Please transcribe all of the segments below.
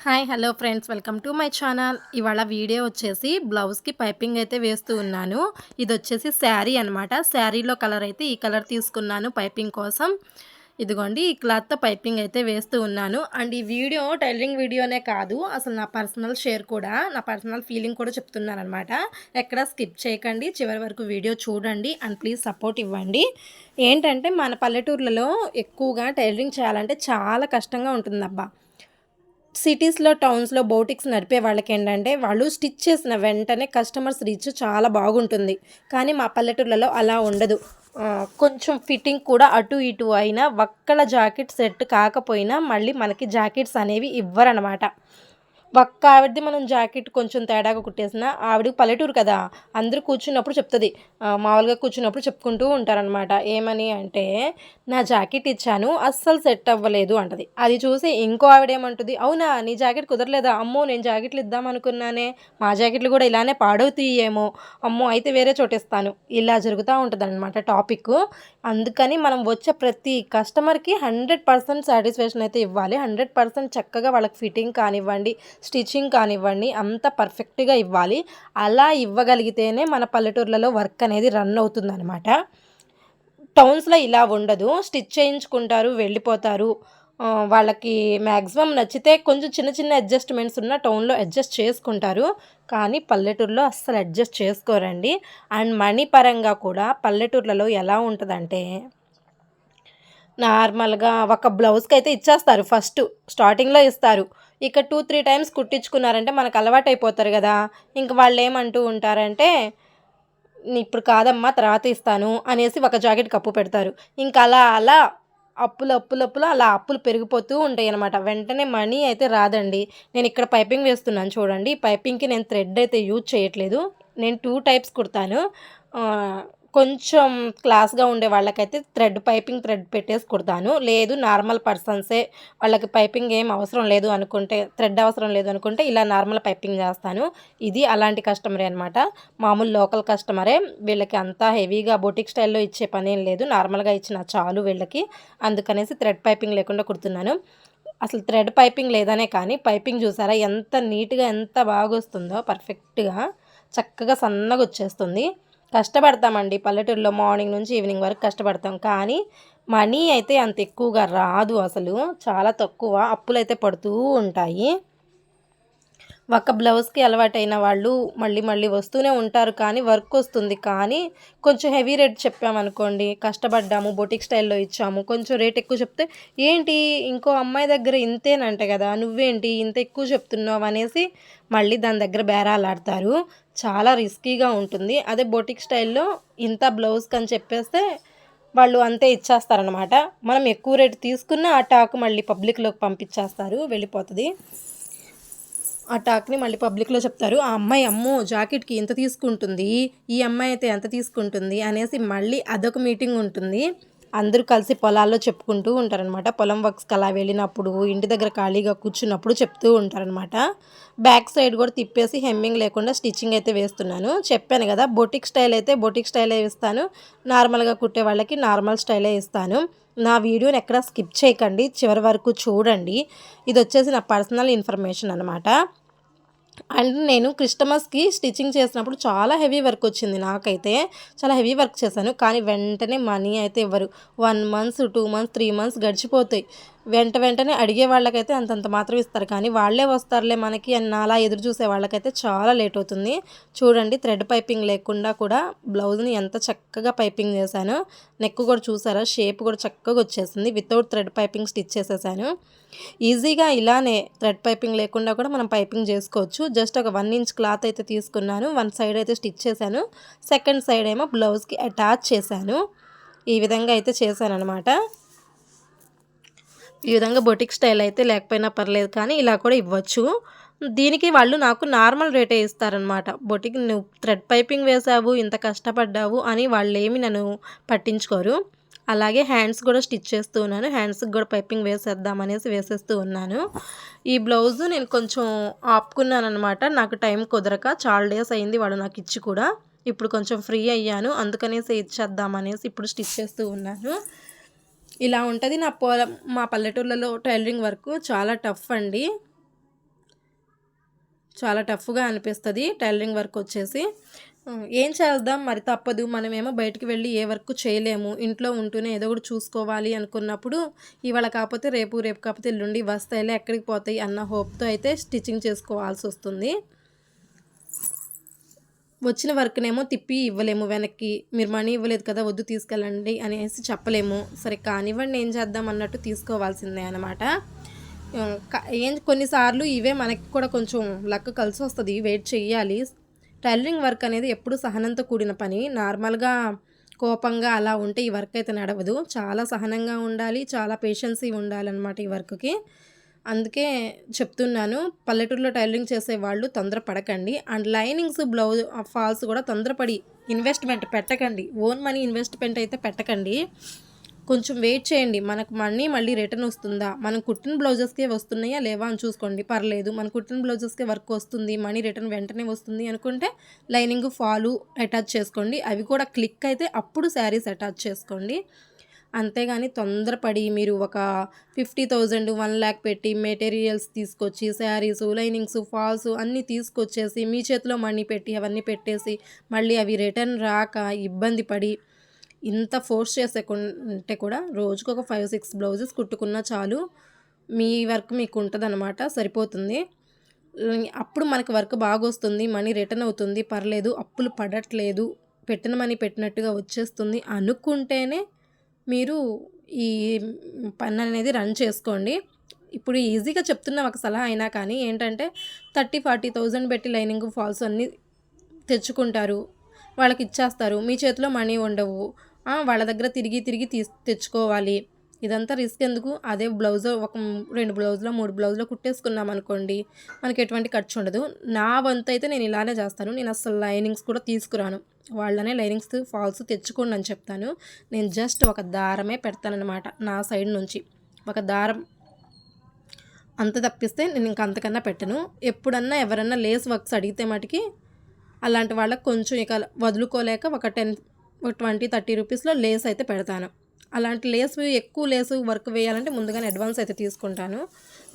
Hi hello friends, welcome to my channel. ఇవాళ video వచ్చేసి బ్లౌజ్కి పైపింగ్ అయితే వేస్తూ ఉన్నాను. ఇది వచ్చేసి శారీ అనమాట. శారీలో కలర్ అయితే ఈ కలర్ తీసుకున్నాను పైపింగ్ కోసం. ఇదిగోండి, ఈ క్లాత్తో పైపింగ్ అయితే వేస్తూ ఉన్నాను. అండ్ ఈ వీడియో టైలరింగ్ వీడియోనే కాదు, అసలు నా పర్సనల్ షేర్ కూడా, నా పర్సనల్ ఫీలింగ్ కూడా చెప్తున్నాను అనమాట. ఎక్కడ స్కిప్ చేయకండి, చివరి వరకు వీడియో చూడండి అండ్ ప్లీజ్ సపోర్ట్ ఇవ్వండి. ఏంటంటే మన పల్లెటూర్లలో ఎక్కువగా టైలరింగ్ చేయాలంటే చాలా కష్టంగా ఉంటుందబ్బా. సిటీస్‌లో, టౌన్స్‌లో బోటిక్స్ నడిపే వాళ్ళకేంటంటే, వాళ్ళు స్టిచ్ చేసిన వెంటనే కస్టమర్స్ రీచ్ చాలా బాగుంటుంది. కానీ మా పల్లెటూర్లలో అలా ఉండదు. కొంచెం ఫిట్టింగ్ కూడా అటు ఇటు అయినా, వక్కల జాకెట్ సెట్ కాకపోయినా మళ్ళీ మనకి జాకెట్స్ అనేవి ఇవ్వరనమాట. ఒక్క ఆవిడది మనం జాకెట్ కొంచెం తేడాగా కుట్టేసినా, ఆవిడకి పల్లెటూరు కదా! అందరూ కూర్చున్నప్పుడు చెప్తది. మామూలుగా కూర్చున్నప్పుడు చెప్పుకుంటూ ఉంటారనమాట. ఏమని అంటే, "నా జాకెట్ ఇచ్చాను, అస్సలు సెట్ అవ్వలేదు" అంటది. అది చూసి ఇంకో ఆవిడేమంటది, "అవునా! నీ జాకెట్ కుదరలేదా? అమ్మో! నేను జాకెట్లు ఇద్దామనుకున్నానే. మా జాకెట్లు కూడా ఇలానే పాడవుతాయేమో. అమ్మో! అయితే వేరే చోటిస్తాను." ఇలా జరుగుతా ఉంటదనమాట టాపిక్కు. అందుకని మనం వచ్చే ప్రతి కస్టమర్‌కి 100% సాటిస్ఫాక్షన్ అయితే ఇవ్వాలి. 100% చక్కగా వాళ్ళకి ఫిట్టింగ్ కానివ్వండి, స్టిచ్చింగ్ కానివ్వండి, అంత పర్ఫెక్ట్‌గా ఇవ్వాలి. అలా ఇవ్వగలిగితేనే మన పల్లెటూర్లలో వర్క్ అనేది రన్ అవుతుందనమాట. టౌన్స్‌లో ఇలా ఉండదు. స్టిచ్ చేయించుకుంటారు, వెళ్ళిపోతారు. వాళ్ళకి మ్యాక్సిమం నచ్చితే కొంచెం చిన్న చిన్న అడ్జస్ట్‌మెంట్స్ ఉన్న టౌన్‌లో అడ్జస్ట్ చేసుకుంటారు. కానీ పల్లెటూరులో అస్సలు అడ్జస్ట్ చేసుకోరండి. అండ్ మనీ పరంగా కూడా పల్లెటూర్లలో ఎలా ఉంటదంటే, నార్మల్‌గా ఒక బ్లౌజ్‌కైతే ఇచ్చేస్తారు ఫస్టు. స్టార్టింగ్‌లో ఇస్తారు. ఇక 2, 3 టైమ్స్ కుట్టించుకున్నారంటే మనకు అలవాటైపోతారు గదా! ఇంక వాళ్ళేమంటూ ఉంటారంటే, ఇప్పుడు కాదమ్మా తర్వాత ఇస్తాను అనేసి ఒక జాకెట్‌కి అప్పు పెడతారు. ఇంక అలా అలా అప్పులు అలా అప్పులు పెరిగిపోతూ ఉంటాయనమాట. వెంటనే మనీ అయితే రాదండి. నేనిక్కడ పైపింగ్ వేస్తున్నాను చూడండి. పైపింగ్‌కి నేను థ్రెడ్ అయితే యూజ్ చేయట్లేదు. నేను 2 టైప్స్ కుడతాను. ఆహ్, కొంచెం క్లాస్‌గా ఉండే వాళ్ళకైతే థ్రెడ్ పెట్టేసి కుడతాను. లేదు, నార్మల్ పర్సన్సే, వాళ్ళకి పైపింగ్ ఏం అవసరం లేదు అనుకుంటే, థ్రెడ్ అవసరం లేదు అనుకుంటే ఇలా నార్మల్ పైపింగ్ చేస్తాను. ఇది అలాంటి కస్టమరే అనమాట. మామూలు లోకల్ కస్టమరే. వీళ్ళకి అంతా హెవీగా బొటిక్ స్టైల్‌లో ఇచ్చే పనేం లేదు. నార్మల్‌గా ఇచ్చినా చాలు వీళ్ళకి. అందుకనేసి థ్రెడ్ పైపింగ్ లేకుండా కుడుతున్నాను. అసలు థ్రెడ్ పైపింగ్ లేదనే కానీ, పైపింగ్ చూసారా ఎంత నీట్‌గా, ఎంత బాగొస్తుందో పర్ఫెక్ట్‌గా. చక్కగా సన్నగొచ్చేస్తుంది. కష్టపడతామండి పల్లెటూరులో, మార్నింగ్ నుంచి ఈవినింగ్ వరకు కష్టపడతాం. కానీ మనీ అయితే అంత ఎక్కువగా రాదు అసలు. చాలా తక్కువ. అప్పులైతే పడుతూ ఉంటాయి. ఒక బ్లౌజ్‌కి అలవాటైన వాళ్ళు మళ్ళీ మళ్ళీ వస్తూనే ఉంటారు, కానీ వర్కొస్తుంది. కానీ కొంచెం హెవీ రేట్ చెప్పామనుకోండి, కష్టపడ్డాము, బొటిక్ స్టైల్‌లో ఇచ్చాము, కొంచెం రేట్ ఎక్కువ చెప్తే, "ఏంటి ఇంకో అమ్మాయి దగ్గర ఇంతేనంట గదా! నువ్వేంటి ఇంత ఎక్కువ చెప్తున్నావు" అనేసి మళ్ళీ దాని దగ్గర బేరాలాడతారు. చాలా రిస్కీగా ఉంటుంది. అదే బొటిక్ స్టైల్‌లో ఇంత బ్లౌజ్‌కని చెప్పేస్తే వాళ్ళు అంతే ఇచ్చేస్తారనమాట. మనం ఎక్కువ రేట్ తీసుకున్న ఆ టాక్ మళ్ళీ పబ్లిక్‌లోకి పంపించేస్తారు, వెళ్ళిపోతది. ఆ టాక్‌ని మళ్ళీ పబ్లిక్‌లో చెప్తారు. ఆ అమ్మాయి అమ్మో! జాకెట్‌కి ఇంత తీసుకుంటుంది. ఈ అమ్మాయి అయితే ఎంత తీసుకుంటుంది అనేసి మళ్ళీ అదొక మీటింగ్ ఉంటుంది. అందరూ కలిసి పొలాల్లో చెప్పుకుంటూ ఉంటారనమాట. పొలం వర్క్స్‌కి అలా వెళ్ళినప్పుడు, ఇంటి దగ్గర ఖాళీగా కూర్చున్నప్పుడు చెప్తూ ఉంటారనమాట. బ్యాక్ సైడ్ కూడా తిప్పేసి హెమ్మింగ్ లేకుండా స్టిచ్చింగ్ అయితే వేస్తున్నాను. చెప్పాను గదా! బొటిక్ స్టైల్ అయితే బొటిక్ స్టైలే ఇస్తాను. నార్మల్‌గా కుట్టే వాళ్ళకి నార్మల్ స్టైలే ఇస్తాను. నా వీడియోని ఎక్కడ స్కిప్ చేయకండి, చివరి వరకు చూడండి. ఇదొచ్చేసి నా పర్సనల్ ఇన్ఫర్మేషన్ అనమాట. అండ్ నేను క్రిస్టమస్‌కి స్టిచ్చింగ్ చేసినప్పుడు చాలా హెవీ వర్క్ వచ్చింది నాకైతే. చాలా హెవీ వర్క్ చేశాను. కానీ వెంటనే మనీ అయితే ఇవ్వరు. 1 మంత్స్, 2 మంత్స్, 3 మంత్స్ గడిచిపోతాయి. వెంటనే అడిగే వాళ్ళకైతే అంతంత మాత్రం ఇస్తారు. కానీ వాళ్ళే వస్తారులే మనకి అని నాలా ఎదురు చూసే వాళ్ళకైతే చాలా లేట్ అవుతుంది. చూడండి, థ్రెడ్ పైపింగ్ లేకుండా కూడా బ్లౌజ్‌ని ఎంత చక్కగా పైపింగ్ చేశానో. నెక్ కూడా చూసారా? షేప్ కూడా చక్కగా వచ్చేసింది. వితౌట్ థ్రెడ్ పైపింగ్ స్టిచ్ చేసేసాను. ఈజీగా ఇలానే థ్రెడ్ పైపింగ్ లేకుండా కూడా మనం పైపింగ్ చేసుకోవచ్చు. జస్ట్ ఒక 1 ఇంచ్ క్లాత్ అయితే తీసుకున్నాను. 1 సైడ్ అయితే స్టిచ్ చేశాను. సెకండ్ సైడ్ ఏమో బ్లౌజ్‌కి అటాచ్ చేశాను. ఈ విధంగా అయితే చేశాననమాట. ఈ విధంగా బొటిక్ స్టైల్ అయితే లేకపోయినా పర్లేదు, కానీ ఇలా కూడా ఇవ్వచ్చు. దీనికి వాళ్ళు నాకు నార్మల్ రేటే ఇస్తారనమాట. బొటిక్ నువ్వు థ్రెడ్ పైపింగ్ వేశావు, ఇంత కష్టపడ్డావు అని వాళ్ళేమి నన్ను పట్టించుకోరు. అలాగే హ్యాండ్స్ కూడా స్టిచ్ చేస్తూ ఉన్నాను. హ్యాండ్స్‌కి కూడా పైపింగ్ వేసేద్దామనేసి వేసేస్తూ ఉన్నాను. ఈ బ్లౌజు నేను కొంచెం ఆపుకున్నాననమాట. నాకు టైం కుదరక చాలా డేస్ అయింది వాళ్ళు నాకిచ్చి కూడా. ఇప్పుడు కొంచెం ఫ్రీ అయ్యాను. అందుకనేసి ఇచ్చేద్దామనేసి ఇప్పుడు స్టిచ్ చేస్తూ ఉన్నాను. ఇలా ఉంటది మా పల్లెటూర్లలో టైలరింగ్ వర్కు. చాలా టఫ్ అండి. చాలా టఫ్గా అనిపిస్తుంది టైలరింగ్ వర్క్ వచ్చేసి. ఏం చేద్దాం మరి, తప్పదు. మనమేమో బయటికి వెళ్ళి ఏ వర్క్ చేయలేము. ఇంట్లో ఉంటూనే ఏదో ఒకటి చూసుకోవాలి అనుకున్నప్పుడు ఇవాళ కాకపోతే రేపు, రేపు కాకపోతే ఎల్లుండి వస్తాయిలే, ఎక్కడికి పోతాయి అన్న హోప్తో అయితే స్టిచ్చింగ్ చేసుకోవాల్సి వస్తుంది. వచ్చిన వర్క్నేమో తిప్పి ఇవ్వలేము వెనక్కి. మీరు మనీ ఇవ్వలేదు కదా, వద్దు తీసుకెళ్ళండి అనేసి చెప్పలేము. సరే కానివ్వండి, ఏం చేద్దాం అన్నట్టు తీసుకోవాల్సిందే అనమాట. కొన్నిసార్లు ఇవే మనకి కూడా కొంచెం లక్ కలిసి వస్తుంది, వెయిట్ చెయ్యాలి. టైలరింగ్ వర్క్ అనేది ఎప్పుడు సహనంతో కూడిన పని. నార్మల్గా కోపంగా అలా ఉంటే ఈ వర్క్ అయితే నడవదు. చాలా సహనంగా ఉండాలి, చాలా పేషెన్సీ ఉండాలన్నమాట ఈ వర్క్కి. అందుకే చెప్తున్నాను, పల్లెటూరులో టైలరింగ్ చేసేవాళ్ళు తొందరపడకండి. అండ్ లైనింగ్స్, బ్లౌజ్ ఫాల్స్ కూడా తొందరపడి ఇన్వెస్ట్మెంట్ పెట్టకండి. ఓన్ మనీ ఇన్వెస్ట్మెంట్ అయితే పెట్టకండి. కొంచెం వెయిట్ చేయండి. మనకు మనీ మళ్ళీ రిటర్న్ వస్తుందా, మనం కుట్టిన బ్లౌజెస్కే వస్తున్నాయా లేవా అని చూసుకోండి. పర్లేదు, మన కుట్టిన బ్లౌజెస్కే వర్క్ వస్తుంది, మనీ రిటర్న్ వెంటనే వస్తుంది అనుకుంటే లైనింగ్ ఫాలు అటాచ్ చేసుకోండి. అవి కూడా క్లిక్ అయితే అప్పుడు శారీస్ అటాచ్ చేసుకోండి. అంతేగాని తొందరపడి మీరు ఒక 50,000 1,00,000 పెట్టి మెటీరియల్స్ తీసుకొచ్చి శారీసు, లైనింగ్స్, ఫాల్స్ అన్నీ తీసుకొచ్చేసి మీ చేతిలో మనీ పెట్టి అవన్నీ పెట్టేసి మళ్ళీ అవి రిటర్న్ రాక ఇబ్బంది పడి ఇంత ఫోర్స్ చేసేకుంటే కూడా రోజుకు ఒక 5-6 బ్లౌజెస్ కుట్టుకున్నా చాలు. మీ వర్క్ మీకు ఉంటుందన్నమాట, సరిపోతుంది. అప్పుడు మనకు వర్క్ బాగా వస్తుంది, మనీ రిటర్న్ అవుతుంది, పర్లేదు, అప్పులు పడట్లేదు, పెట్టిన మనీ పెట్టినట్టుగా వచ్చేస్తుంది అనుకుంటేనే మీరు ఈ పని అనేది రన్ చేసుకోండి. ఇప్పుడు ఈజీగా చెప్తున్న ఒక సలహా అయినా కానీ ఏంటంటే 30,000-40,000 పెట్టి లైనింగ్ ఫాల్స్ అన్నీ తెచ్చుకుంటారు, వాళ్ళకి ఇచ్చేస్తారు, మీ చేతిలో మనీ ఉండవు. వాళ్ళ దగ్గర తిరిగి తిరిగి తెచ్చుకోవాలి. ఇదంతా రిస్క్ ఎందుకు? అదే బ్లౌజ్ ఒక 2 బ్లౌజులో 3 బ్లౌజులో కుట్టేసుకున్నాం అనుకోండి, మనకి ఎటువంటి ఖర్చు ఉండదు. నా వంతు అయితే నేను ఇలానే చేస్తాను. నేను అసలు లైనింగ్స్ కూడా తీసుకురాను. వాళ్ళనే లైనింగ్స్ ఫాల్స్ తెచ్చుకోండి అని చెప్తాను. నేను జస్ట్ ఒక దారమే పెడతానన్నమాట నా సైడ్ నుంచి. ఒక దారం అంత తప్పిస్తే నేను ఇంక అంతకన్నా పెట్టను. ఎప్పుడన్నా ఎవరన్నా లేస్ వర్క్స్ అడిగితే మటుకి అలాంటి వాళ్ళకి కొంచెం ఇక వదులుకోలేక ఒక 20-30 రూపీస్లో లేస్ అయితే పెడతాను. అలాంటి లేస్, ఎక్కువ లేసు వర్క్ వేయాలంటే ముందుగానే అడ్వాన్స్ అయితే తీసుకుంటాను,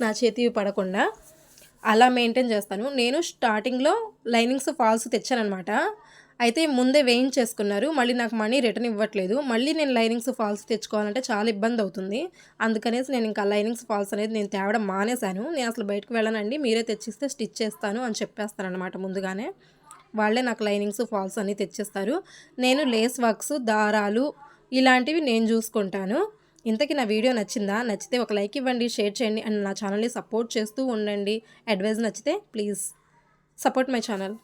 నా చేతివి పడకుండా. అలా మెయింటైన్ చేస్తాను. నేను స్టార్టింగ్లో లైనింగ్స్ ఫాల్స్ తెచ్చానమాట. అయితే ముందే వేయించేసుకున్నారు, మళ్ళీ నాకు మనీ రిటర్న్ ఇవ్వట్లేదు. మళ్ళీ నేను లైనింగ్స్ ఫాల్స్ తెచ్చుకోవాలంటే చాలా ఇబ్బంది అవుతుంది. అందుకనేసి నేను ఇంకా లైనింగ్స్ ఫాల్స్ అనేది నేను తేవడం మానేశాను. నేను అసలు బయటకు వెళ్ళనండి, మీరే తెచ్చిస్తే స్టిచ్ చేస్తాను అని చెప్పేస్తాను అనమాట ముందుగానే. వాళ్ళే నాకు లైనింగ్స్ ఫాల్స్ అన్నీ తెచ్చేస్తారు. నేను లేస్ వర్క్స్, దారాలు ఇలాంటివి నేను చూసుకుంటాను. ఇంతకీ నా వీడియో నచ్చిందా? నచ్చితే ఒక లైక్ ఇవ్వండి, షేర్ చేయండి అండ్ నా ఛానల్ని సపోర్ట్ చేస్తూ ఉండండి. అడ్వైస్ నచ్చితే ప్లీజ్ సపోర్ట్ మై ఛానల్.